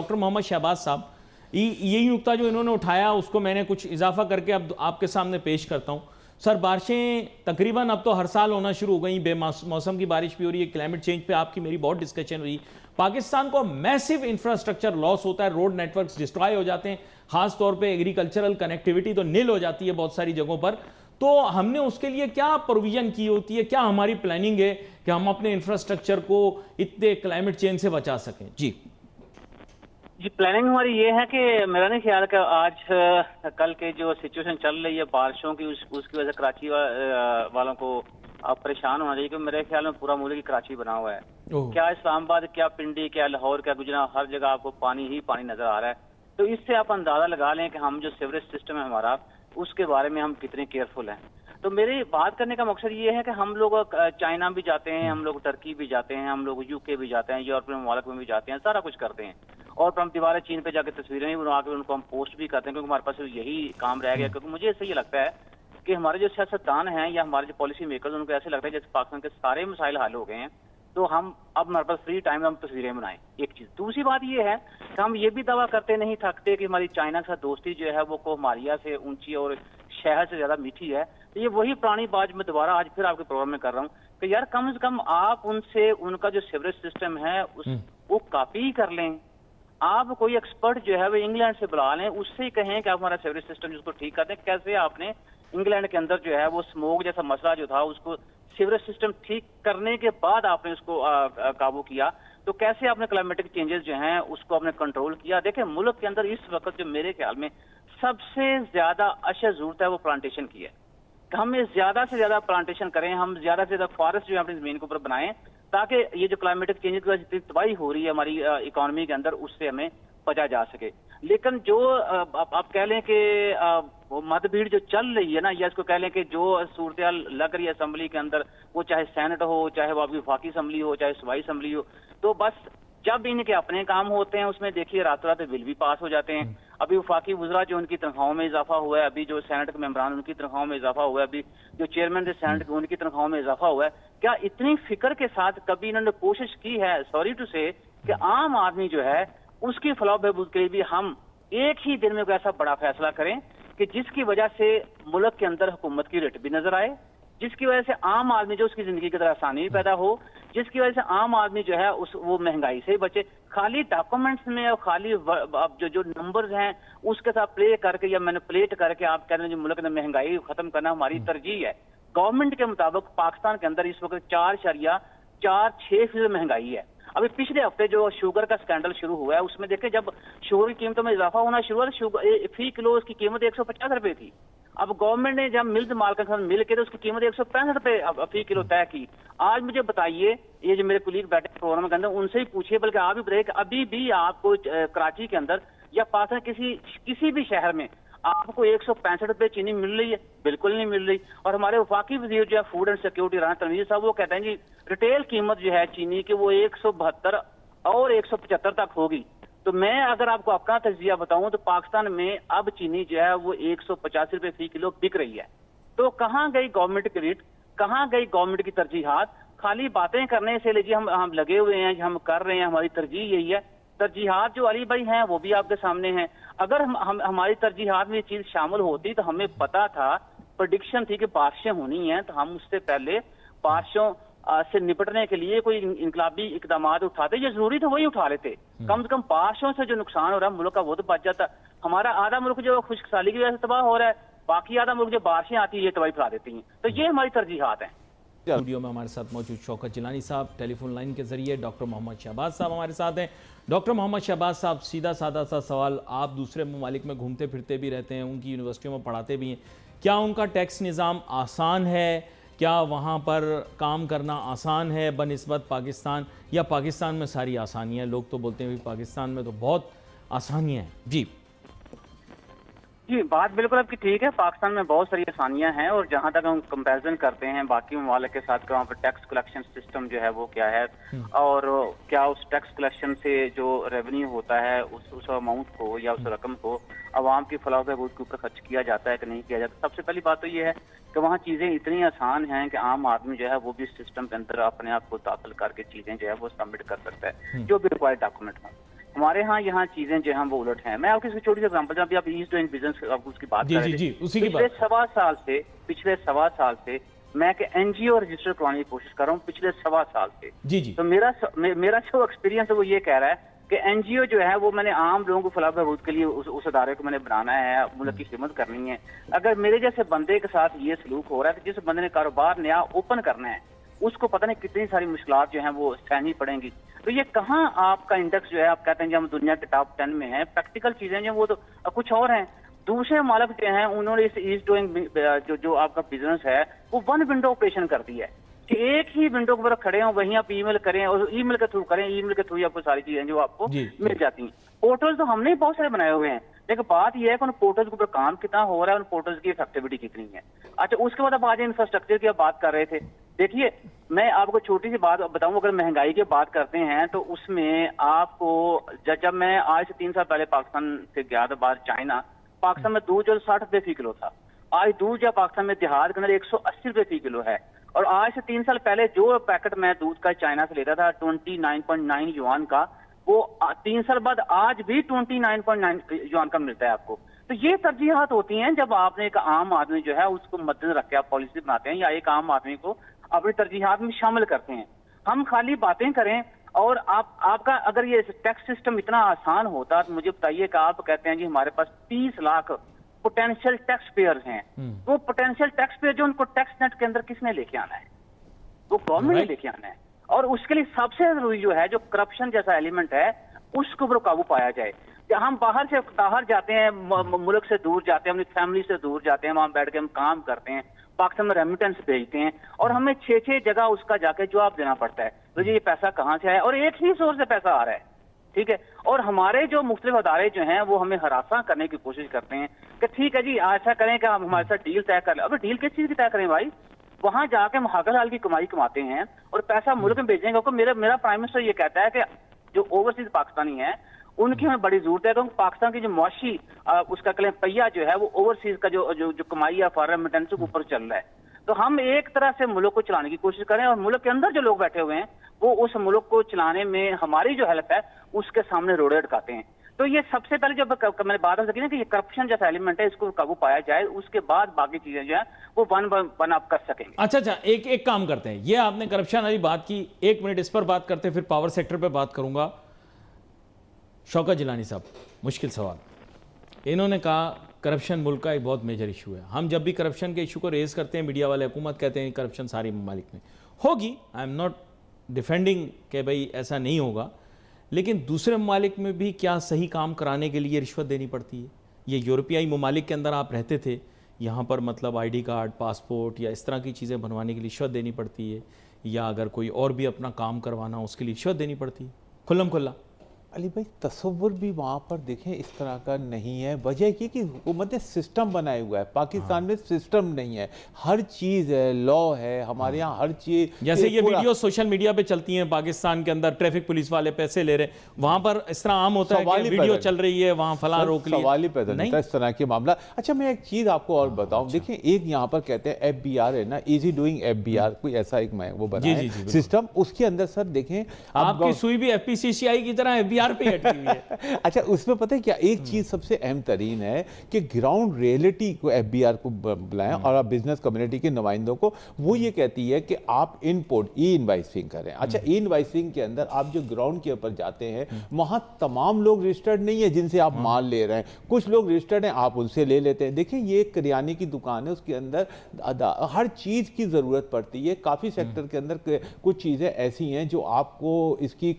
Doctor Mohammad Shahbaz साहब, यही नुकता जो इन्होंने उठाया उसको मैंने कुछ इजाफा करके अब आपके सामने पेश करता हूँ। सर, बारिशें तकरीबन अब तो हर साल होना शुरू हो गई, बेमौसम की बारिश भी हो रही है, क्लाइमेट चेंज पे आपकी मेरी बहुत डिस्कशन हुई। पाकिस्तान को मैसिव इंफ्रास्ट्रक्चर लॉस होता है, रोड नेटवर्क्स डिस्ट्रॉय हो जाते हैं, खास तौर पे एग्रीकल्चरल कनेक्टिविटी तो निल हो जाती है बहुत सारी जगहों पर। तो हमने उसके लिए क्या प्रोविजन की होती है, क्या हमारी प्लानिंग है कि हम अपने इंफ्रास्ट्रक्चर को इतने क्लाइमेट चेंज से बचा सकें? जी जी, प्लानिंग हमारी ये है कि मेरा नहीं ख्याल कि आज कल के जो सिचुएशन चल रही है बारिशों की उसकी वजह से कराची वालों को परेशान होना चाहिए, क्योंकि मेरे ख्याल में पूरा मुल्क ही कराची बना हुआ है। क्या इस्लामाबाद, क्या पिंडी, क्या लाहौर, क्या गुजरात, हर जगह आपको पानी ही पानी नजर आ रहा है। तो इससे आप अंदाजा लगा लें कि हम जो सीवरेज सिस्टम है हमारा, उसके बारे में हम कितने केयरफुल हैं। तो मेरी बात करने का मकसद ये है कि हम लोग चाइना भी जाते हैं, हम लोग टर्की भी जाते हैं, हम लोग यूके भी जाते हैं, यूरोपियन ममालिक में भी जाते हैं, सारा कुछ करते हैं। और हम दीवारें चीन पे जाकर तस्वीरें भी बनवा के उनको हम पोस्ट भी करते हैं, क्योंकि हमारे पास यही काम रह गया। क्योंकि मुझे ऐसे ये लगता है कि हमारे जो सियासतदान हैं या हमारे जो पॉलिसी मेकर्स, उनको ऐसे लगता है जैसे पाकिस्तान के सारे मसाइल हल हो गए हैं, तो हम अब हमारे पास फ्री टाइम में हम तस्वीरें बनाएं। एक चीज। दूसरी बात ये है कि हम ये भी दावा करते नहीं थकते कि हमारी चाइना के साथ दोस्ती जो है वो कोमारिया से ऊंची और शहद से ज्यादा मीठी है। तो ये वही पुरानी बात मैं दोबारा आज फिर आपके प्रोग्राम में कर रहा हूँ कि यार कम से कम आप उनसे उनका जो सीवरेज सिस्टम है वो कॉपी ही कर लें। आप कोई एक्सपर्ट जो है वो इंग्लैंड से बुला लें, उससे ही कहें कि आप हमारा सीवरेज सिस्टम जिसको ठीक कर दें। कैसे आपने इंग्लैंड के अंदर जो है वो स्मोक जैसा मसला जो था उसको सीवरेज सिस्टम ठीक करने के बाद आपने उसको काबू किया, तो कैसे आपने क्लाइमेटिक चेंजेस जो हैं उसको आपने कंट्रोल किया। देखिए, मुल्क के अंदर इस वक्त जो मेरे ख्याल में सबसे ज्यादा अशद जरूरत है वो प्लांटेशन की है। हम ज्यादा से ज्यादा प्लांटेशन करें, हम ज्यादा से ज्यादा फॉरेस्ट जो है अपनी जमीन के ऊपर बनाएं, ताकि ये जो क्लाइमेटिक चेंज की जितनी तबाही हो रही है हमारी इकोनॉमी के अंदर, उससे हमें बचा जा सके। लेकिन जो आप कह लें कि मतभेड़ जो चल रही है ना, या इसको कह लें कि जो सूरत लग रही है असेंबली के अंदर, वो चाहे सेनेट हो, चाहे वो आपकी वफाकी असेंबली हो, चाहे सूबाई असेंबली हो, तो बस जब इनके अपने काम होते हैं उसमें देखिए रात रात बिल भी पास हो जाते हैं। अभी वफाकी वज़रा जो उनकी तनख्वाहों में इजाफा हुआ है, अभी जो सेनेट के मेंबरान उनकी तनख्वाहों में इजाफा हुआ है, अभी जो चेयरमैन थे सेनेट के उनकी तनख्वाहों में इजाफा हुआ है। क्या इतनी फिक्र के साथ कभी इन्होंने कोशिश की है, सॉरी टू से, कि आम आदमी जो है उसकी फलाह बहबूद के लिए भी हम एक ही दिन में कोई ऐसा बड़ा फैसला करें कि जिसकी वजह से मुल्क के अंदर हुकूमत की रेट भी नजर आए, जिसकी वजह से आम आदमी जो उसकी जिंदगी की तरह आसानी भी पैदा हो, जिसकी वजह से आम आदमी जो है वो महंगाई से बचे। खाली डॉक्यूमेंट्स में और खाली जो नंबर्स हैं उसके साथ प्ले करके या मैनिपुलेट करके आप कह रहे हैं जो मुल्क में महंगाई खत्म करना हमारी तरजीह है। गवर्नमेंट के मुताबिक पाकिस्तान के अंदर इस वक्त 4.46% महंगाई है। अभी पिछले हफ्ते जो शुगर का स्कैंडल शुरू हुआ है उसमें देखिए, जब शुगर की कीमतों में इजाफा होना शुरू हुआ, शुगर फी किलो उसकी कीमत 150 रुपए थी। अब गवर्नमेंट ने जब मिल्क मार्केट के साथ मिल के तो उसकी कीमत 165 रुपए फी किलो तय की। आज मुझे बताइए, ये जो मेरे कुलीग बैठे प्रोग्राम के अंदर, उनसे ही पूछिए, बल्कि आप भी बताइए कि अभी भी आपको कराची के अंदर या पाकिस्तान किसी भी शहर में आपको 165 रुपए चीनी मिल रही है? बिल्कुल नहीं मिल रही। और हमारे वफाकी वजीर जो है food and security Rana Tanveer साहब, वो कहते हैं जी रिटेल कीमत जो है चीनी की वो 172 और 175 तक होगी। तो मैं अगर आपको अपना तजिया बताऊं तो पाकिस्तान में अब चीनी जो है वो 185 रुपए फी किलो बिक रही है। तो कहाँ गई गवर्नमेंट की रेट, कहाँ गई गवर्नमेंट की तरजीहात? खाली बातें करने से लीजिए हम लगे हुए हैं, हम कर रहे हैं, हमारी तरजीह यही है। तरजीहात जो अली भाई हैं वो भी आपके सामने हैं। अगर हम हमारी तरजीहात में ये चीज शामिल होती तो हमें पता था, प्रेडिक्शन थी कि बारिशें होनी है, तो हम उससे पहले बारिशों से निपटने के लिए कोई इनकलाबी इकदाम उठाते। ये जरूरी था वही उठा लेते। कम से कम बारिशों से जो नुकसान हो रहा है मुल्क का वो तो बच जाता। हमारा आधा मुल्क जो खुशकसाली की वजह से तबाह हो रहा है, बाकी आधा मुल्क जो बारिशें आती है ये तबाही फैला देती हैं। तो ये हमारी तरजीहात हैं। स्टूडियो में हमारे साथ मौजूद शौकत जिलानी साहब, टेलीफोन लाइन के जरिए डॉक्टर मोहम्मद शहबाज साहब हमारे साथ हैं। डॉक्टर मोहम्मद शहबाज साहब, सीधा साधा सा सवाल, आप दूसरे ममालिक में घूमते फिरते भी रहते हैं, उनकी यूनिवर्सिटियों में पढ़ाते भी हैं, क्या उनका टैक्स निज़ाम आसान है? क्या वहाँ पर काम करना आसान है बनिस्बत पाकिस्तान, या पाकिस्तान में सारी आसानियाँ? लोग तो बोलते हैं पाकिस्तान में तो बहुत आसानियाँ हैं। जी जी, बात बिल्कुल आपकी ठीक है। पाकिस्तान में बहुत सारी आसानियां हैं, और जहां तक हम कंपैरिजन करते हैं बाकी ममालिक के साथ कि वहाँ पर टैक्स कलेक्शन सिस्टम जो है वो क्या है, और क्या उस टैक्स कलेक्शन से जो रेवेन्यू होता है उस अमाउंट को या उस रकम को आवाम की फलाह बहबूद के ऊपर खर्च किया जाता है कि नहीं किया जाता। सबसे पहली बात तो ये है कि वहाँ चीजें इतनी आसान हैं कि आम आदमी जो है वो भी सिस्टम के अंदर अपने आप को दाखिल करके चीजें जो है वो सबमिट कर सकता है, जो भी रिक्वायर्ड डॉक्यूमेंट हो। हमारे यहाँ चीजें जो हैं वो उलट हैं। मैं आपकी इसकी छोटी सी एग्जांपल, अभी आप ईज डूइंग बिजनेस आप उसकी बात जी कर रहे जी थे। जी, उसी की पिछले बात। सवा साल से मैं कि एनजीओ रजिस्टर करवाने की कोशिश कर रहा हूँ, पिछले सवा साल से। जी जी तो मेरा जो एक्सपीरियंस है वो ये कह रहा है कि एनजीओ जो है वो मैंने आम लोगों को फलाह बहबूद के लिए उस अदारे को मैंने बनाना है, मुल्क की खिदमत करनी है। अगर मेरे जैसे बंदे के साथ ये सलूक हो रहा है, तो जिस बंदे ने कारोबार नया ओपन करना है उसको पता नहीं कितनी सारी मुश्किलात जो हैं वो सहनी पड़ेंगी। तो ये कहाँ आपका इंडेक्स जो है, आप कहते हैं कि हम दुनिया के टॉप 10 में हैं, प्रैक्टिकल चीजें जो वो तो कुछ और हैं। दूसरे मालिक जो हैं उन्होंने इस ईज डूइंग जो आपका बिजनेस है वो वन विंडो ऑपरेशन कर दी है कि एक ही विंडो के ऊपर खड़े हों, वहीं आप ईमेल करें और ईमेल के थ्रू करें, ईमेल के थ्रू ही आपको सारी चीजें जो आपको मिल जाती हैं। पोर्टल्स तो हमने बहुत सारे बनाए हुए हैं, लेकिन बात यह है कि उन पोर्टल्स के ऊपर काम कितना हो रहा है, उन पोर्टल्स की इफेक्टिविटी कितनी है। अच्छा, उसके बाद आप आज इंफ्रास्ट्रक्चर की आप बात कर रहे थे। देखिए, मैं आपको छोटी सी बात बताऊं, अगर महंगाई की बात करते हैं तो उसमें आपको जब मैं आज से 3 साल पहले पाकिस्तान से गया था बाहर चाइना, पाकिस्तान में दूध जो 60 रुपए फी किलो था। आज दूध जो पाकिस्तान में देहात के अंदर 180 रुपए फी किलो है। और आज से 3 साल पहले जो पैकेट मैं दूध का चाइना से लेता था 29.9 युआन का, वो 3 साल बाद आज भी 29.9 युआन का मिलता है आपको। तो ये तरजीहात होती हैं जब आपने एक आम आदमी जो है उसको मद्देनजर रख के आप पॉलिसी बनाते हैं या एक आम आदमी को अपनी तरजीहात में शामिल करते हैं। हम खाली बातें करें और आपका अगर ये टैक्स सिस्टम इतना आसान होता तो मुझे बताइए कि आप कहते हैं जी हमारे पास 30 लाख पोटेंशियल टैक्स पेयर्स हैं, वो पोटेंशियल टैक्स पेयर जो उनको टैक्स नेट के अंदर किसने लेके आना है? वो गवर्नमेंट ने लेके आना है। और उसके लिए सबसे जरूरी जो है, जो करप्शन जैसा एलिमेंट है, उसके ऊपर काबू पाया जाए। हम बाहर जाते हैं, मुल्क से दूर जाते हैं, अपनी फैमिली से दूर जाते हैं, वहां बैठ के हम काम करते हैं, पाकिस्तान में रेमिटेंस भेजते हैं और हमें 6 जगह उसका जाके जवाब देना पड़ता है, तो ये पैसा कहाँ से आया, और एक ही सोर्स से पैसा आ रहा है, ठीक है। और हमारे जो मुख्तलिफ अदारे जो हैं वो हमें हरासा करने की कोशिश करते हैं कि ठीक है जी ऐसा करें कि आप हमारे साथ डील तय कर लें। अब डील किस चीज की तय करें भाई? वहां जाके हम हकल हाल की कमाई कमाते हैं और पैसा मुल्क में भेजेंगे। क्योंकि मेरा प्राइम मिनिस्टर ये कहता है कि जो ओवरसीज पाकिस्तानी है उनकी हमें बड़ी जरूरत है, क्योंकि पाकिस्तान की जो मुआशी उसका कलें पहिया जो है वो ओवरसीज का जो कमाई या फॉरेन रेमिटेंस के ऊपर चल रहा है। तो हम एक तरह से मुल्क को चलाने की कोशिश करें और मुल्क के अंदर जो लोग बैठे हुए हैं वो उस मुल्क को चलाने में हमारी जो हेल्प है उसके सामने रोड़े अटकाते हैं। तो ये सबसे पहले जब मैंने बात हो सकी ना कि ये करप्शन जैसा एलिमेंट है, इसको काबू पाया जाए, उसके बाद बाकी चीजें जो है वो वन अप कर सकेंगे। अच्छा, एक काम करते हैं, ये आपने करप्शन वाली बात की, 1 मिनट इस पर बात करते हैं, फिर पावर सेक्टर पर बात करूंगा। शौकत जिलानी साहब, मुश्किल सवाल, इन्होंने कहा करप्शन मुल्क का एक बहुत मेजर इशू है। हम जब भी करप्शन के इशू को रेज करते हैं, मीडिया वाले, हुकूमत कहते हैं करप्शन सारी ममालिक में होगी। आई एम नॉट डिफेंडिंग कि भाई ऐसा नहीं होगा, लेकिन दूसरे ममालिक में भी क्या सही काम कराने के लिए रिश्वत देनी पड़ती है? ये यूरोपियाई ममालिक के अंदर आप रहते थे, यहाँ पर मतलब ID कार्ड, पासपोर्ट या इस तरह की चीज़ें बनवाने के लिए रिश्वत देनी पड़ती है, या अगर कोई और भी अपना काम करवाना उसके लिए रिश्वत देनी पड़ती है? खुल्लम खुल्ला अली भाई, तसव्वुर भी वहाँ पर देखें इस तरह का नहीं है। वजह ये कि हुकूमत ने सिस्टम बनाया हुआ है, पाकिस्तान में सिस्टम नहीं है, हर चीज़ है, लॉ है, हमारे यहाँ हर चीज़। जैसे ये वीडियो सोशल मीडिया पे चलती हैं, पाकिस्तान के अंदर ट्रैफिक पुलिस वाले पैसे ले रहे, वहाँ पर इस तरह आम होता है कि वीडियो चल रही है, वहाँ फलां रोक लिया, सवाल ही पैदा नहीं होता इस तरह के मामला। अच्छा, मैं एक चीज़ आपको और बताऊँ, देखिए एक यहाँ पर कहते हैं FBR है ना, इजी डूइंग FBR, कोई ऐसा एक मैं वो बना है सिस्टम, उसके अंदर सर देखें आपकी सुई भी FPCCI की तरह FBR पे अटकी हुई है। अच्छा, उसमें पता है क्या, एक चीज सबसे अहम तरीन है कि ग्राउंड रियलिटी को FBR को बुलाएं और आप बिजनेस कम्युनिटी के नुमाइंदों को, वो ये कहती है कि आप इनपुट ई-इनवाइसिंग करें। अच्छा, ई-इनवाइसिंग के अंदर आप जो ग्राउंड के ऊपर जाते हैं वहां तमाम लोग रजिस्टर्ड नहीं है जिनसे आप माल ले रहे हैं, कुछ लोग रजिस्टर्ड हैं, आप उनसे ले लेते हैं। देखिए, ये एक करियाने की दुकान है, उसके अंदर हर चीज की जरूरत पड़ती है। काफी सेक्टर के अंदर कुछ चीजें ऐसी हैं जो आपको इसकी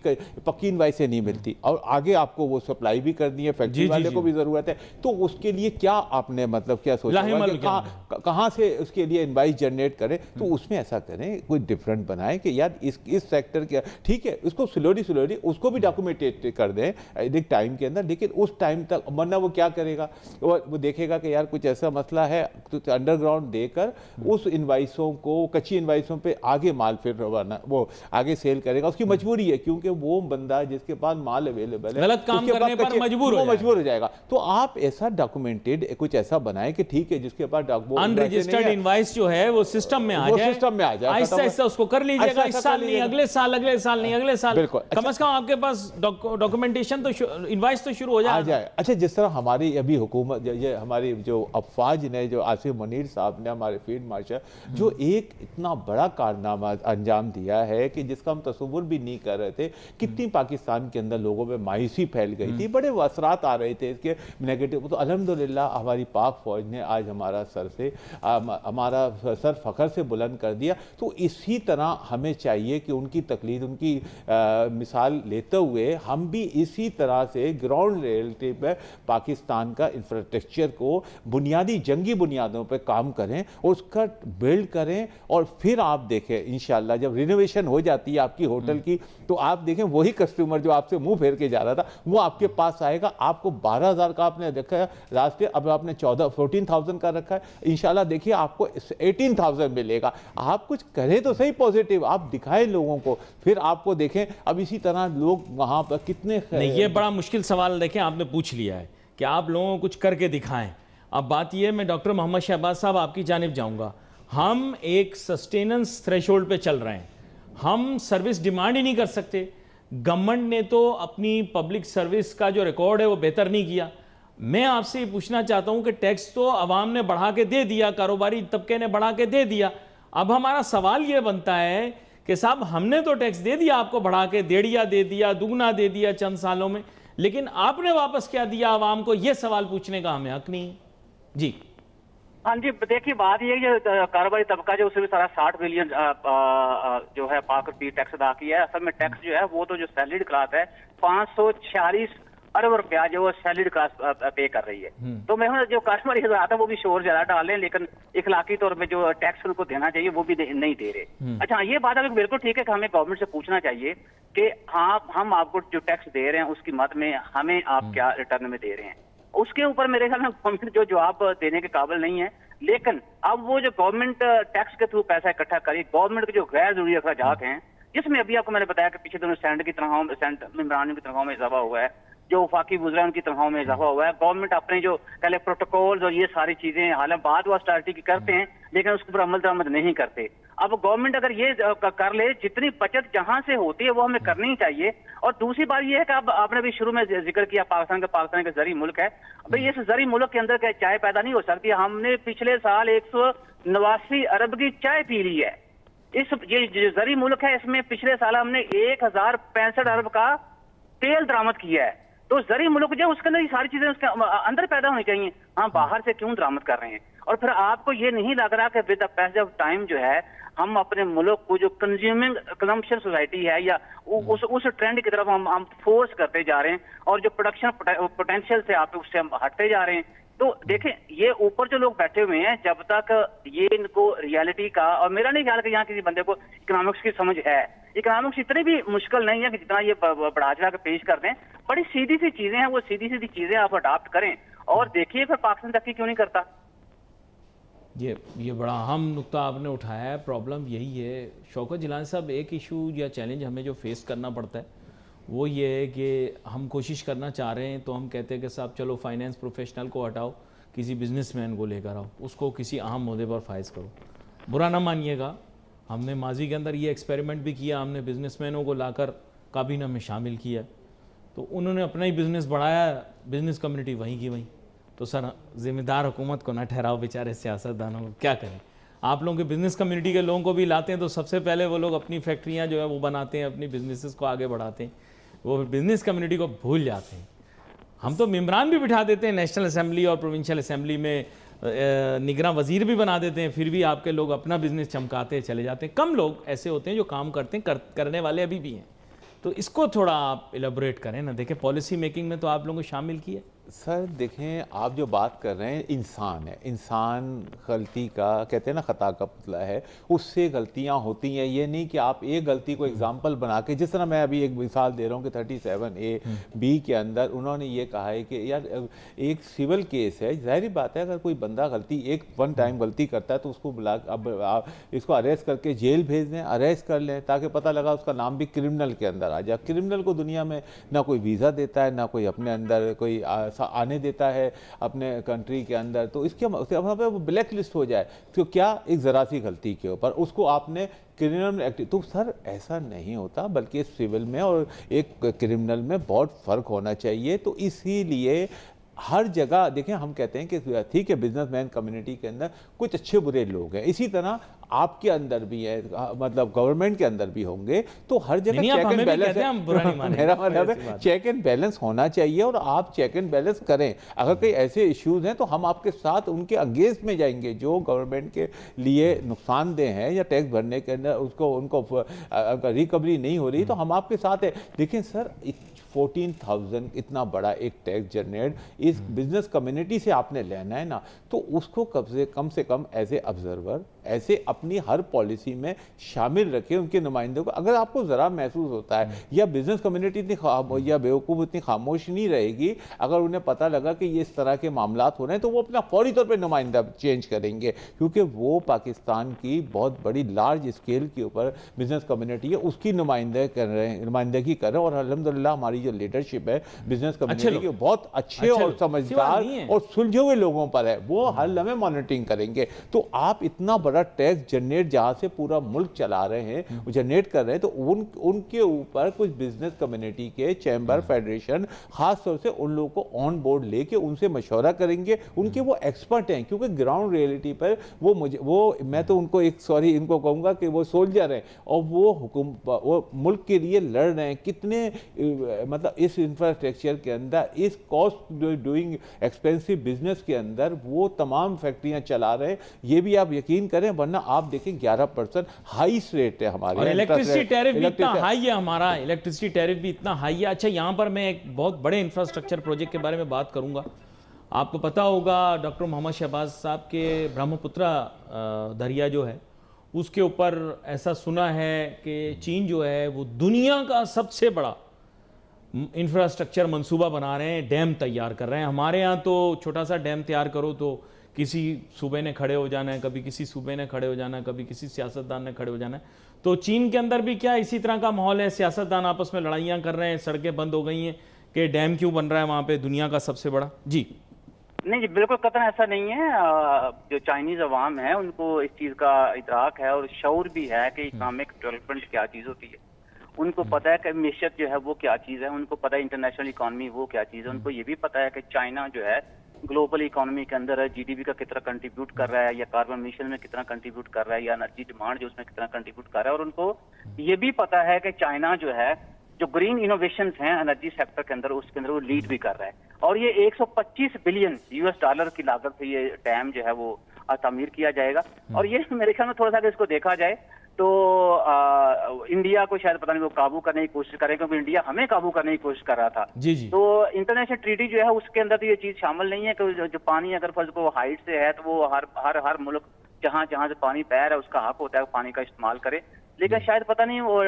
पक्की इनवाइस से नहीं मिलती और आगे आपको वो सप्लाई भी करनी है, फैक्ट्री वाले को भी जरूरत है। तो उसके लिए क्या आपने मतलब क्या सोचा कहाँ से उसके लिए इनवाइस जनरेट करें? तो उसमें ऐसा करें, कोई डिफरेंट बनाए कि यार इस सेक्टर के, ठीक है, उसको स्लोली उसको भी डॉक्यूमेंटेड कर दें एक टाइम के अंदर, लेकिन उस टाइम तक, वरना वो क्या करेगा, वो देखेगा कि यार कुछ ऐसा मसला है तो अंडरग्राउंड देकर उस इनवाइसों को, कच्ची इनवाइसों पे आगे माल फिर वो आगे सेल करेगा। उसकी मजबूरी है, क्योंकि वो बंदा जिसके पास माल माल अवेलेबल है, गलत काम उसके करने बाद पर मजबूर हो मजबूर हो जाएगा। तो आप ऐसा डॉक्यूमेंटेड कुछ ऐसा बनाए कि ठीक है, जिसके पास अनरजिस्टर्ड इनवॉइस जो है वो सिस्टम में आ वो जाए, सिस्टम में आ जाए, आहिस्ता आहिस्ता उसको कर लीजिएगा, इस साल नहीं, अगले साल, अगले साल नहीं, अगले साल, बिल्कुल। कम से कम आपके पास डॉक्यूमेंटेशन तो, इनवॉइस तो शुरू हो जाए। अच्छा, जिस तरह हमारी अभी हुकूमत, ये हमारी जो अफवाज ने, जो आसिफ मुनीर साहब ने, हमारे फील्ड मार्शल, जो एक इतना बड़ा कारनामा अंजाम दिया है कि जिसका हम तस्वुर भी नहीं कर रहे थे, कितनी पाकिस्तान के अंदर लोगों में मायूसी फैल गई थी, बड़े असरात आ रहे थे इसके नेगेटिव। तो अल्हम्दुलिल्लाह हमारी पाक फौज ने आज हमारा सर फखर से बुलंद कर दिया। तो इसी तरह हमें चाहिए कि उनकी तकलीद, उनकी मिसाल लेते हुए हम भी इसी तरह से ग्राउंड रियलिटी पे पाकिस्तान का इंफ्रास्ट्रक्चर को बुनियादी जंगी बुनियादों पे काम करें, उसका बिल्ड करें, और फिर आप देखें इंशाल्लाह जब रिनोवेशन हो जाती है आपकी होटल की, तो आप देखें वही कस्टमर जो आपसे मुंह फेर के जा रहा था वो आपके पास आएगा। आपको 12,000 का आपने रखा है लास्ट ईयर, अब आपने 14,000 का रखा है, इंशाल्लाह देखिए आपको 18,000 मिलेगा। आप कुछ करें तो सही, पॉजिटिव आप दिखाएं लोगों को, फिर आपको देखें। अब इसी तरह लोग वहां पर कितने नहीं, ये बड़ा मुश्किल सवाल देखें आपने पूछ लिया है कि आप लोगों को कुछ करके दिखाएं। अब बात यह, मैं डॉक्टर मोहम्मद शहबाज साहब आपकी जानिब जाऊंगा। हम एक सस्टेनेंस थ्रेशोल्ड पे चल रहे हैं, हम सर्विस डिमांड ही नहीं कर सकते। गवर्नमेंट ने तो अपनी पब्लिक सर्विस का जो रिकॉर्ड है वो बेहतर नहीं किया। मैं आपसे ये पूछना चाहता हूं कि टैक्स तो आवाम ने बढ़ा के दे दिया, कारोबारी तबके ने बढ़ा के दे दिया। अब हमारा सवाल ये बनता है कि साहब हमने तो टैक्स दे दिया आपको, बढ़ा के डेढ़िया दे दिया, दुगना दे दिया चंद सालों में, लेकिन आपने वापस क्या दिया आवाम को, यह सवाल पूछने का हमें हक नहीं। जी हाँ जी, देखिए बात ये है कि कारोबारी तबका जो, उससे भी सारा 60 बिलियन जो है पाक रुपये टैक्स अदा किया है। असल में टैक्स जो है वो तो जो सैलरीड क्लास है 546 अरब रुपया जो सैलरीड क्लास पे कर रही है। तो मैं जो कारोबारी हजरात है वो भी शोर ज्यादा डाल रहे हैं, लेकिन इखलाकी तौर पे जो टैक्स उनको देना चाहिए वो भी नहीं दे रहे। अच्छा, ये बात अगर बिल्कुल ठीक है कि हमें गवर्नमेंट से पूछना चाहिए कि हाँ, हम आपको जो टैक्स दे रहे हैं उसकी मद में हमें आप क्या रिटर्न में दे रहे हैं। उसके ऊपर मेरे ख्याल में गवर्नमेंट जो जवाब देने के काबिल नहीं है। लेकिन अब वो जो गवर्नमेंट टैक्स के थ्रू पैसा इकट्ठा करी, गवर्नमेंट के जो गैर जरूरी अखराजात हैं, जिसमें अभी आपको मैंने बताया कि पिछले दिनों सेनेट की तनख्वाहों में, सेनेट मेंबरान की तनख्वाहों में इजाफा हुआ है, जो वफाकी वज़ीर उनकी तनख्वाहों में इजाफा हुआ है। गवर्नमेंट अपने जो पहले प्रोटोकॉल्स और ये सारी चीजें हालांकि बाद वो स्टार्टी की करते हैं, लेकिन उसके ऊपर अमल दरामद नहीं करते। अब गवर्नमेंट अगर ये कर ले, जितनी बचत जहां से होती है वो हमें करनी ही चाहिए। और दूसरी बात ये है कि अब आपने भी शुरू में जिक्र किया पाकिस्तान का जरी मुल्क है। भाई इस जरी मुल्क के अंदर क्या चाय पैदा नहीं हो सकती? हमने पिछले साल 189 अरब की चाय पी ली है। ये जो जरी मुल्क है इसमें पिछले साल हमने 1065 अरब का तेल दरामद किया है। तो जरी मुल्क जो उसके अंदर ये सारी चीजें उसके अंदर पैदा होनी चाहिए, हम बाहर से क्यों दरामद कर रहे हैं? और फिर आपको ये नहीं लग रहा कि with the passage of time जो है हम अपने मुल्क को जो कंजम्पशन सोसाइटी है या उस ट्रेंड की तरफ हम फोर्स करते जा रहे हैं, और जो प्रोडक्शन पोटेंशियल से आप उससे हम हटते जा रहे हैं। तो देखें, ये ऊपर जो लोग बैठे हुए हैं, जब तक ये इनको रियलिटी का, और मेरा नहीं ख्याल कि यहाँ किसी बंदे को इकोनॉमिक्स की समझ है। इकोनॉमिक्स इतनी भी मुश्किल नहीं है कि जितना ये बढ़ा चढ़ा के पेश कर दें। बड़ी सीधी सी चीजें हैं, वो सीधी सीधी चीजें आप अडॉप्ट करें और देखिए फिर पाकिस्तान तरक्की क्यों नहीं करता। ये बड़ा अहम नुक्ता आपने उठाया है। प्रॉब्लम यही है शौकत जिलानी साहब, एक इशू या चैलेंज हमें जो फेस करना पड़ता है वो ये है कि हम कोशिश करना चाह रहे हैं तो हम कहते हैं कि साहब चलो फाइनेंस प्रोफेशनल को हटाओ, किसी बिजनेसमैन को लेकर आओ, उसको किसी अहम मुद्दे पर फाइज करो। बुरा ना मानिएगा, हमने माजी के अंदर ये एक्सपेरिमेंट भी किया, हमने बिजनेसमैनों को लाकर काबीना में शामिल किया, तो उन्होंने अपना ही बिजनेस बढ़ाया, बिजनेस कम्युनिटी वहीं की वहीं। तो सर जिम्मेदार हुकूमत को ना ठहराओ बेचारे सियासतदानों को, क्या करें। आप लोगों के बिजनेस कम्युनिटी के लोगों को भी लाते हैं तो सबसे पहले वो लोग अपनी फैक्ट्रियाँ जो है वो बनाते हैं, अपनी बिजनेसेस को आगे बढ़ाते हैं, वो बिजनेस कम्युनिटी को भूल जाते हैं। हम तो मेम्बरान भी बिठा देते हैं नेशनल असेंबली और प्रोविंशियल असेंबली में, निगरान वजीर भी बना देते हैं, फिर भी आपके लोग अपना बिजनेस चमकाते चले जाते हैं। कम लोग ऐसे होते हैं जो काम करते हैं, करने वाले अभी भी हैं। तो इसको थोड़ा आप एलेबोरेट करें ना। देखें पॉलिसी मेकिंग में तो आप लोगों को शामिल किया। सर देखें, आप जो बात कर रहे हैं इंसान है, इंसान गलती का कहते हैं ना खता का पुतला है, उससे गलतियां होती हैं। ये नहीं कि आप एक गलती को एग्जाम्पल बना के, जिस तरह मैं अभी एक मिसाल दे रहा हूँ कि 37A(B) के अंदर उन्होंने ये कहा है कि यार एक सिविल केस है, जाहिर बात है अगर कोई बंदा गलती एक वन टाइम गलती करता है तो उसको बुला, अब आप इसको अरेस्ट करके जेल भेज दें, अरेस्ट कर लें, ताकि पता लगा उसका नाम भी क्रिमिनल के अंदर आ जाए। क्रिमिनल को दुनिया में ना कोई वीज़ा देता है, ना कोई अपने अंदर कोई आने देता है अपने कंट्री के अंदर, तो इसके वहाँ पे वो ब्लैक लिस्ट हो जाए। तो क्या एक ज़रा सी गलती के ऊपर उसको आपने क्रिमिनल एक्टिव, तो सर ऐसा नहीं होता, बल्कि सिविल में और एक क्रिमिनल में बहुत फ़र्क होना चाहिए। तो इसीलिए हर जगह देखें, हम कहते हैं कि ठीक है बिजनेसमैन कम्युनिटी के अंदर कुछ अच्छे बुरे लोग हैं, इसी तरह आपके अंदर भी है, मतलब गवर्नमेंट के अंदर भी होंगे। तो हर जगह चेक एंड बैलेंस है, मेरा मतलब है चेक एंड बैलेंस होना चाहिए और आप चेक एंड बैलेंस करें। अगर कोई ऐसे इश्यूज हैं तो हम आपके साथ उनके अगेंस्ट में जाएंगे जो गवर्नमेंट के लिए नुकसानदेह हैं या टैक्स भरने के अंदर उसको उनको रिकवरी नहीं हो रही, तो हम आपके साथ है। देखिए सर 14,000 इतना बड़ा एक टैक्स जनरेट इस बिजनेस कम्युनिटी से आपने लेना है ना, तो उसको कम से कम एज ए ऑब्जर्वर ऐसे अपनी हर पॉलिसी में शामिल रखें उनके नुमाइंदों को। अगर आपको ज़रा महसूस होता है या बिजनेस कम्युनिटी इतनी या बेवकूफ़ इतनी खामोश नहीं रहेगी, अगर उन्हें पता लगा कि ये इस तरह के मामलात हो रहे हैं, तो वो अपना फौरी तौर पे नुमाइंदा चेंज करेंगे, क्योंकि वो पाकिस्तान की बहुत बड़ी लार्ज स्केल के ऊपर बिजनेस कम्युनिटी है, उसकी नुमाइंदगी कर रहे हैं। और अल्हम्दुलिल्लाह हमारी जो लीडरशिप है बिजनेस कम्युनिटी के बहुत अच्छे और समझदार और सुलझे हुए लोगों पर है, वो हर लम्हे मॉनिटरिंग करेंगे। तो आप इतना बड़ा टैक्स जनरेट जहां से पूरा मुल्क चला रहे हैं, जनरेट कर रहे हैं, तो उनके ऊपर कुछ बिजनेस कम्युनिटी के चैम्बर फेडरेशन खास तौर से उन लोगों को ऑन बोर्ड लेके उनसे मशवरा करेंगे। उनके वो एक्सपर्ट हैं, क्योंकि ग्राउंड रियलिटी पर मैं तो उनको इनको कहूंगा कि वो सोल्जर हैं और वो मुल्क के लिए लड़ रहे हैं। कितने मतलब इस इंफ्रास्ट्रक्चर के अंदर, इस कॉस्ट डूइंग एक्सपेंसिव बिजनेस के अंदर वो तमाम फैक्ट्रियां चला रहे हैं, ये भी आप यकीन करें। वरना आप देखें 11% हाईएस्ट रेट है हमारे, और इलेक्ट्रिसिटी टैरिफ भी इतना हाई है, हमारा इलेक्ट्रिसिटी टैरिफ भी इतना हाई है। अच्छा, यहाँ पर मैं एक बहुत बड़े इंफ्रास्ट्रक्चर प्रोजेक्ट के बारे में बात करूंगा। आपको पता होगा डॉक्टर मोहम्मद शहबाज साहब के ब्रह्मपुत्रा दरिया जो है उसके ऊपर ऐसा सुना है कि चीन जो है वो दुनिया का सबसे बड़ा इंफ्रास्ट्रक्चर मंसूबा बना रहे हैं, डैम तैयार कर रहे हैं। हमारे यहाँ तो छोटा सा डैम तैयार करो तो किसी सूबे ने खड़े हो जाना है, कभी किसी सूबे ने खड़े हो जाना है, कभी किसी सियासतदान ने खड़े हो जाना है। तो चीन के अंदर भी क्या इसी तरह का माहौल है? सियासतदान आपस में लड़ाइयाँ कर रहे हैं, सड़कें बंद हो गई हैं कि डैम क्यों बन रहा है वहाँ पे दुनिया का सबसे बड़ा? जी नहीं जी, बिल्कुल कतई ऐसा नहीं है। जो चाइनीज अवाम है उनको इस चीज का इदराक है और शऊर भी है कि इकोनॉमिक डेवलपमेंट क्या चीज होती है। उनको पता है कि मिशत जो है वो क्या चीज है, उनको पता है इंटरनेशनल इकोनॉमी वो क्या चीज है। उनको ये भी पता है कि चाइना जो है ग्लोबल इकोनॉमी के अंदर जीडीपी का कितना कंट्रीब्यूट कर रहा है, या कार्बन मिशन में कितना कंट्रीब्यूट कर रहा है, या एनर्जी डिमांड जो उसमें कितना कंट्रीब्यूट कर रहा है। और उनको ये भी पता है कि चाइना जो है जो ग्रीन इनोवेशंस हैं एनर्जी सेक्टर के अंदर, उसके अंदर वो लीड भी कर रहा है। और ये 125 बिलियन US डॉलर की लागत से ये डैम जो है वो तामीर किया जाएगा। और ये मेरे ख्याल में थोड़ा सा अगर इसको देखा जाए तो इंडिया को शायद पता नहीं वो काबू करने की कोशिश करे, क्योंकि इंडिया हमें काबू करने की कोशिश कर रहा था। जी जी। तो इंटरनेशनल ट्रीटी जो है उसके अंदर तो ये चीज शामिल नहीं है कि जो पानी अगर फर्ज को हाइट से है तो वो हर मुल्क जहां जहां से पानी बह रहा है उसका हक होता है पानी का इस्तेमाल करे। लेकिन शायद पता नहीं वो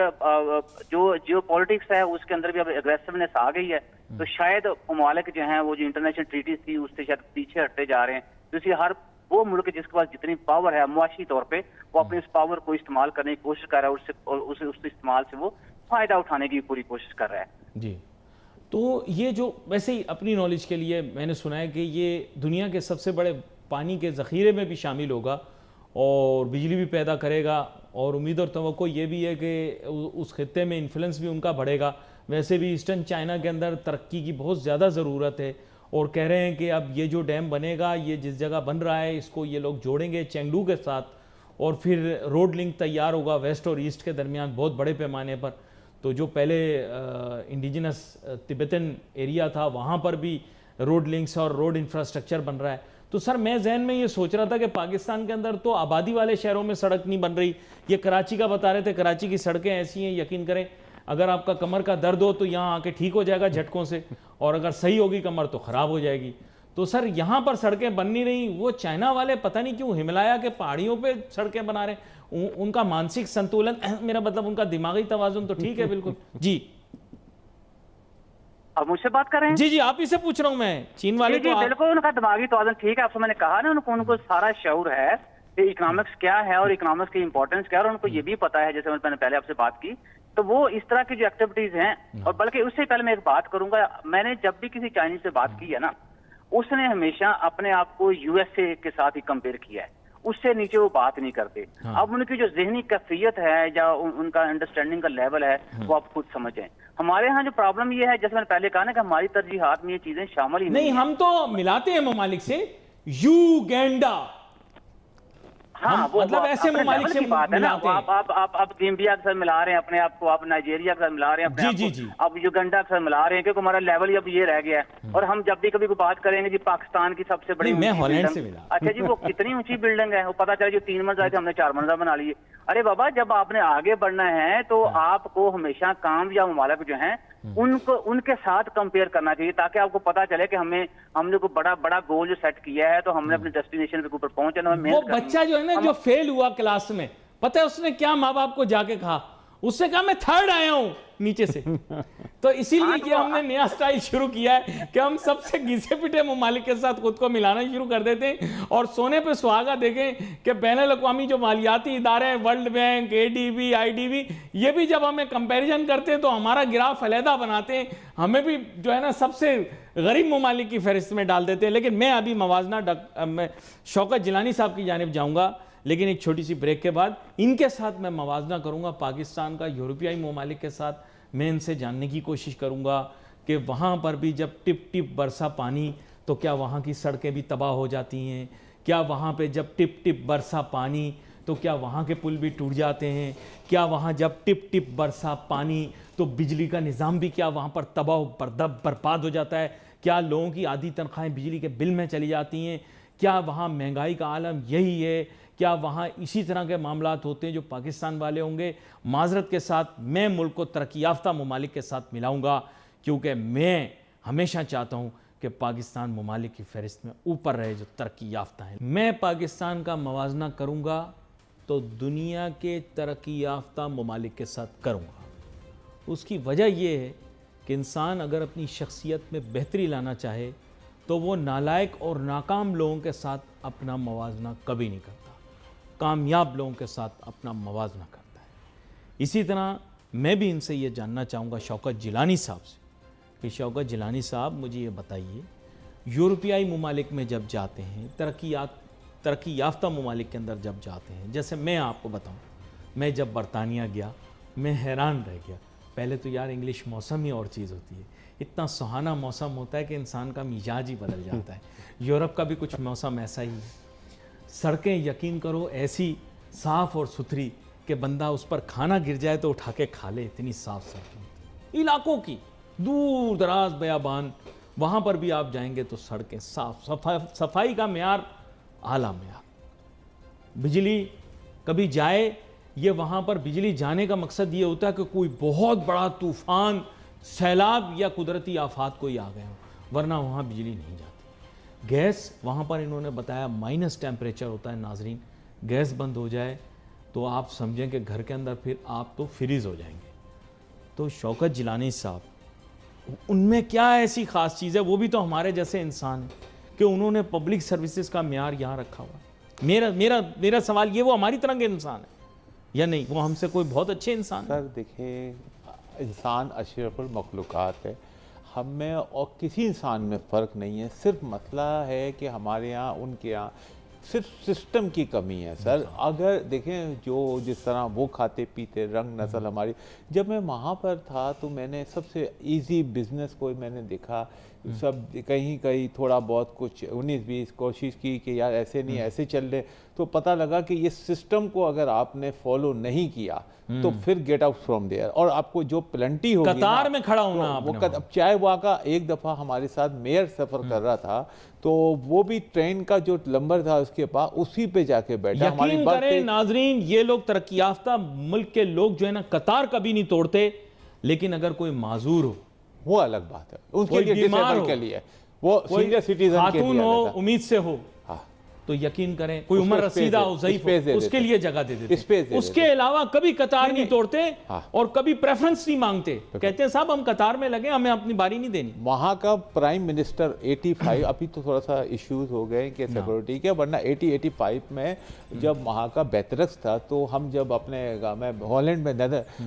जो जियो पॉलिटिक्स है उसके अंदर भी अब एग्रेसिवनेस आ गई है, तो शायद ममालिक जो है वो जो इंटरनेशनल ट्रीटीज थी उससे शायद पीछे हटते जा रहे हैं। तो इसलिए हर वो मुल्क जिसके पास जितनी पावर है मुआशी तौर पे वो अपने इस पावर को इस्तेमाल करने की कोशिश कर रहा है, उस इस्तेमाल से वो फायदा उठाने की पूरी कोशिश कर रहा है। जी, तो ये जो वैसे ही अपनी नॉलेज के लिए मैंने सुना है कि ये दुनिया के सबसे बड़े पानी के ज़ख़ीरे में भी शामिल होगा और बिजली भी पैदा करेगा, और उम्मीद और तवक्को ये भी है कि उस खित्ते में इन्फ्लुएंस भी उनका बढ़ेगा। वैसे भी ईस्टर्न चाइना के अंदर तरक्की की बहुत ज़्यादा ज़रूरत है, और कह रहे हैं कि अब ये जो डैम बनेगा ये जिस जगह बन रहा है इसको ये लोग जोड़ेंगे चेंगडू के साथ, और फिर रोड लिंक तैयार होगा वेस्ट और ईस्ट के दरमियान बहुत बड़े पैमाने पर। तो जो पहले इंडिजिनस तिब्बतन एरिया था वहाँ पर भी रोड लिंक्स और रोड इंफ्रास्ट्रक्चर बन रहा है। तो सर मैं जहन में ये सोच रहा था कि पाकिस्तान के अंदर तो आबादी वाले शहरों में सड़क नहीं बन रही। ये कराची का बता रहे थे, कराची की सड़कें ऐसी हैं यकीन करें अगर आपका कमर का दर्द हो तो यहाँ आके ठीक हो जाएगा झटकों से, और अगर सही होगी कमर तो खराब हो जाएगी। तो सर यहाँ पर सड़कें बन नहीं रही, वो चाइना वाले पता नहीं क्यों हिमालय के पहाड़ियों पे सड़कें बना रहे हैं। उनका मानसिक संतुलन, मेरा मतलब उनका दिमागी तवाजुन तो ठीक है बिल्कुल। जी अब मुझसे बात कर रहे हैं? जी जी, आप ही से पूछ रहा हूं मैं। चीन वाले जी, बिल्कुल उनका दिमागी तवाज़ुन ठीक है। आपसे मैंने कहा ना, उनको सारा शऊर है कि इकोनॉमिक्स क्या है और इकोनॉमिक्स की इंपॉर्टेंस क्या है, और उनको ये भी पता है, जैसे मैंने पहले आपसे बात की। तो वो इस तरह की जो एक्टिविटीज हैं, और बल्कि उससे पहले मैं एक बात करूंगा, मैंने जब भी किसी चाइनीज से बात की है ना, उसने हमेशा अपने आप को यूएसए के साथ ही कंपेयर किया है, उससे नीचे वो बात नहीं करते। हाँ। अब उनकी जो ज़हनी कैफियत है या उनका अंडरस्टैंडिंग का लेवल है, वो आप खुद समझें। हमारे यहाँ जो प्रॉब्लम ये है, जैसे मैंने पहले कहा ना, कि हमारी तरजीहात में ये चीजें शामिल ही नहीं, है। हम तो मिलाते हैं ममालिक से, युगांडा, हाँ, वो मतलब ऐसे अपने ममालिक लेवल से की बात है ना। मिलाते हैं। आप ज़ाम्बिया के साथ मिला रहे हैं अपने आप को, आप नाइजीरिया के साथ मिला रहे हैं अपने आप जी, को, जी। आप युगांडा के साथ मिला रहे हैं, क्योंकि हमारा लेवल ही अब ये रह गया है। और हम जब भी कभी कोई बात करेंगे जी, पाकिस्तान की सबसे बड़ी नहीं, मैं ऊंची हॉलैंड बिल्डिंग- से मिला। अच्छा जी, वो कितनी ऊंची बिल्डिंग है, वो पता चला जो 3 मंजिला थी, हमने 4 मंजिला बना ली है। अरे बाबा, जब आपने आगे बढ़ना है तो आपको हमेशा कामयाब ममालिक जो हैं उनको उनके साथ कंपेयर करना चाहिए, ताकि आपको पता चले कि हमने कोई बड़ा बड़ा गोल जो सेट किया है, तो हमने अपने डेस्टिनेशन के ऊपर पहुंचना है। वो मेहनत करनी बच्चा जो है ना, जो फेल हुआ क्लास में, पता है उसने क्या माँ बाप को जाके कहा? उसने कहा मैं 3rd आया हूं नीचे से। तो इसीलिए ये हमने नया स्टाइल शुरू किया है कि हम सबसे घिसे पिटे ममालिक के साथ खुद को मिलाना शुरू कर देते हैं, और सोने पे सुहागा देखें कि बैनुल अक़वामी जो मालियाती इदारे हैं, वर्ल्ड बैंक, ADB, IDB, ये भी जब हमें कंपैरिजन करते हैं तो हमारा ग्राफ अलहदा बनाते हैं, हमें भी जो है ना सबसे गरीब ममालिक की फहरिस्त में डाल देते हैं। लेकिन मैं अभी मवाजना मैं शौकत जिलानी साहब की जानिब जाऊँगा, लेकिन एक छोटी सी ब्रेक के बाद इनके साथ मैं मवाजना करूंगा पाकिस्तान का यूरोपियाई ममालिक के साथ। मैं इनसे जानने की कोशिश करूंगा कि वहाँ पर भी जब टिप टिप बरसा पानी तो क्या वहाँ की सड़कें भी तबाह हो जाती हैं? क्या वहाँ पे जब टिप टिप बरसा पानी तो क्या वहाँ के पुल भी टूट जाते हैं? क्या वहाँ जब टिप टिप बरसा पानी तो बिजली का निज़ाम भी क्या वहाँ पर तबाह बर्बाद हो जाता है? क्या लोगों की आधी तनख्वाहें बिजली के बिल में चली जाती हैं? क्या वहाँ महंगाई का आलम यही है? क्या वहाँ इसी तरह के मामलात होते हैं जो पाकिस्तान वाले होंगे? माजरत के साथ मैं मुल्क को तरक्की याफ्ता ममालिक के साथ मिलाऊंगा, क्योंकि मैं हमेशा चाहता हूँ कि पाकिस्तान ममालिक की फहरिस्त में ऊपर रहे जो तरक्की याफ्ता हैं। मैं पाकिस्तान का मवाजना करूँगा तो दुनिया के तरक्की याफ्ता ममालिक के साथ करूँगा। उसकी वजह यह है कि इंसान अगर अपनी शख्सियत में बेहतरी लाना चाहे तो वो नालायक और नाकाम लोगों के साथ अपना मवाजना कभी नहीं करता, कामयाब लोगों के साथ अपना मवाजना करता है। इसी तरह मैं भी इनसे ये जानना चाहूँगा शौकत जिलानी साहब से कि शौकत जिलानी साहब मुझे ये बताइए, यूरोपियाई ममालिक में जब जाते हैं, तरक्की याफ्ता ममालिक के अंदर जब जाते हैं, जैसे मैं आपको बताऊँ, मैं जब बरतानिया गया मैं हैरान रह गया। पहले तो यार इंग्लिश मौसम ही और चीज़ होती है, इतना सुहाना मौसम होता है कि इंसान का मिजाज ही बदल जाता है। यूरोप का भी कुछ मौसम ऐसा ही है। सड़कें यकीन करो ऐसी साफ़ और सुथरी कि बंदा उस पर खाना गिर जाए तो उठा के खा ले, इतनी साफ़ सड़कें। इलाकों की दूर दराज बयाबान, वहाँ पर भी आप जाएंगे तो सड़कें साफ, सफाई का मेयार आला मेयार। बिजली कभी जाए, ये वहाँ पर बिजली जाने का मकसद ये होता है कि कोई बहुत बड़ा तूफ़ान, सैलाब या कुदरती आफात कोई आ गए हो, वरना वहाँ बिजली नहीं जाती। गैस वहाँ पर इन्होंने बताया माइनस टेम्परेचर होता है। नाजरीन, गैस बंद हो जाए तो आप समझें कि घर के अंदर फिर आप तो फ्रीज़ हो जाएंगे। तो शौकत जिलानी साहब, उनमें क्या ऐसी ख़ास चीज़ है, वो भी तो हमारे जैसे इंसान हैं, कि उन्होंने पब्लिक सर्विसेज का मेयार यहाँ रखा हुआ। मेरा सवाल ये, वो हमारी तरह के इंसान है या नहीं? वो हमसे कोई बहुत अच्छे इंसान? सर देखिए, इंसान अशरफुल मखलूक़ात है, हम में और किसी इंसान में फ़र्क नहीं है। सिर्फ मसला है कि हमारे यहाँ उनके यहाँ सिर्फ सिस्टम की कमी है सर। अगर देखें जो जिस तरह वो खाते पीते रंग नस्ल हमारी, जब मैं वहाँ पर था तो मैंने सबसे इजी बिजनेस को मैंने देखा, सब कहीं कहीं थोड़ा बहुत कुछ 19-20 कोशिश की कि यार ऐसे नहीं ऐसे चल रहे, तो पता लगा कि ये सिस्टम को अगर आपने फॉलो नहीं किया तो फिर गेट आउट फ्रॉम देयर, और आपको जो प्लेंटी होगी कतार में खड़ा होना तो वो चाहे वहाँ का। एक दफ़ा हमारे साथ मेयर सफ़र कर रहा था तो वो भी ट्रेन का जो नंबर था उसके पास, उसी पे जाके बैठा। हमारी यकीन करें नाजरीन, ये लोग तरक्की याफ्ता मुल्क के लोग जो है ना, कतार कभी नहीं तोड़ते। लेकिन अगर कोई माजूर हो, वो अलग बात है, उनके कोई लिए बीमार डिसेबल हो, के लिए, वो कोई सीनियर सिटीजन के खातून लिए हो, अलग है। उम्मीद से हो, हाँ, तो यकीन करें कोई उसको उम्र space रसीदा दे- हो, ज़ईफ space दे हो, उसके देते। लिए जगह दे देते। space दे उसके देते। अलावा कभी कतार नहीं तोड़ते हाँ। और कभी प्रेफरेंस नहीं मांगते। कहते हैं साहब हम कतार में लगे, हमें अपनी बारी नहीं देनी। वहाँ का प्राइम मिनिस्टर 85 अभी तो थोड़ा सा इश्यूज हो गए कि सिक्योरिटी के, वरना 85 में जब वहाँ का बेतरक्स था, तो हम जब अपने मैं हॉलैंड में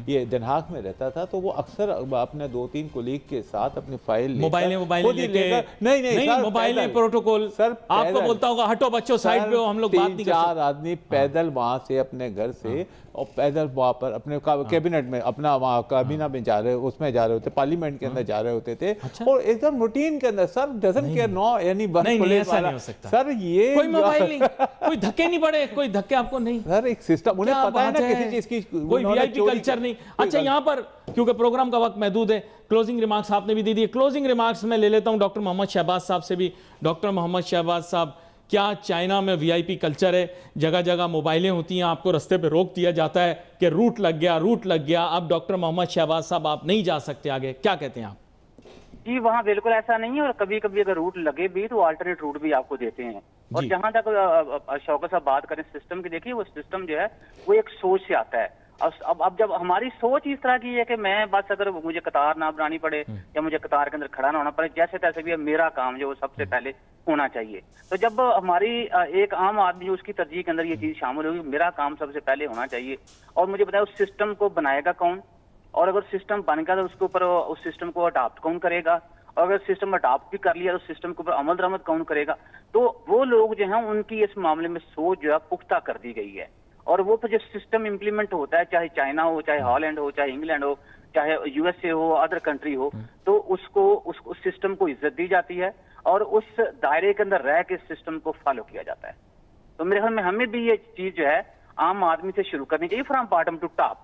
ये den Haag में रहता था, तो वो अक्सर अपने 2-3 कोलीग के साथ अपनी फाइल मोबाइलें लेकर नहीं सर, मोबाइलें पैदल। प्रोटोकॉल सर, आपको पैदल। बोलता होगा हटो बच्चों साइड पे हो, हम लोग बात नहीं कर सकते। 3-4 आदमी पैदल वहां से अपने घर से और पैदल वहां पर अपने कैबिनेट में अपना वहां काबीना में जा रहे, उसमें जा रहे होते, पार्लियामेंट के अंदर जा रहे होते थे, और एकदम रूटीन के अंदर। Sir doesn't care no any नहीं, पुलिस ऐसा वाला। नहीं हो सकता। सर ये कोई मोबाइल नहीं, कोई धक्के नहीं पड़े, कोई धक्के आपको नहीं। सर एक सिस्टम, उन्हें क्या पता है ना बात किसी चीज की, कोई उन्होंने वीआईपी चोरी कल्चर की- नहीं। कोई अच्छा, यहाँ पर क्योंकि प्रोग्राम का वक्त महदूद है, क्लोजिंग रिमार्क्स आपने भी दे दिए। क्लोजिंग रिमार्क्स में ले लेता हूँ डॉक्टर मोहम्मद शहबाज साहब से भी। डॉक्टर मोहम्मद शहबाज साहब, क्या चाइना में वीआईपी कल्चर है? जगह जगह मोबाइलें होती हैं, आपको रास्ते पे रोक दिया जाता है कि रूट लग गया, रूट लग गया। अब डॉक्टर मोहम्मद शहबाज साहब आप नहीं जा सकते आगे, क्या कहते हैं आप? जी वहाँ बिल्कुल ऐसा नहीं है, और कभी कभी अगर रूट लगे भी तो अल्टरनेट रूट भी आपको देते हैं। और जी। जहाँ तक शौकत साहब बात करें सिस्टम की, देखिए वो सिस्टम जो है वो एक सोच से आता है। अब जब हमारी सोच इस तरह की है कि मैं बस अगर मुझे कतार ना बनानी पड़े या मुझे कतार के अंदर खड़ा ना होना पड़े, जैसे तैसे भी मेरा काम जो सबसे पहले होना चाहिए। तो जब हमारी एक आम आदमी जो उसकी तरजीह के अंदर ये चीज शामिल होगी, मेरा काम सबसे पहले होना चाहिए, और मुझे बताया उस सिस्टम को बनाएगा कौन, और अगर सिस्टम बन गया तो उसके ऊपर उस सिस्टम को अडॉप्ट कौन करेगा, और अगर सिस्टम अडॉप्ट भी कर लिया तो सिस्टम के ऊपर अमल दरामद कौन करेगा। तो वो लोग जो हैं उनकी इस मामले में सोच जो है पुख्ता कर दी गई है, और वो जो सिस्टम इम्प्लीमेंट होता है, चाहे चाइना हो, चाहे हॉलैंड हो, चाहे इंग्लैंड हो, चाहे यूएसए हो, अदर कंट्री हो, तो उसको सिस्टम को इज्जत दी जाती है और उस दायरे के अंदर रह के सिस्टम को फॉलो किया जाता है। तो मेरे ख्याल में हमें भी ये चीज जो है आम आदमी से शुरू करनी चाहिए, फ्रॉम बॉटम टू टॉप,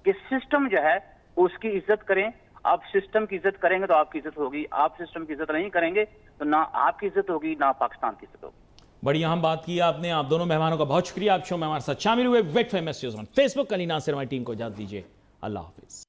कि सिस्टम जो है उसकी इज्जत करें। आप सिस्टम की इज्जत करेंगे तो आपकी इज्जत होगी, आप सिस्टम की इज्जत नहीं करेंगे तो ना आपकी इज्जत होगी ना पाकिस्तान की इज्जत होगी। बड़ी अहम बात की आपने। आप दोनों मेहमानों का बहुत शुक्रिया, आप शो में हमारे साथ शामिल हुए। Wait for message on Facebook. Ali Nasir हमारी टीम को इजाजत दीजिए, अल्लाह हाफिज।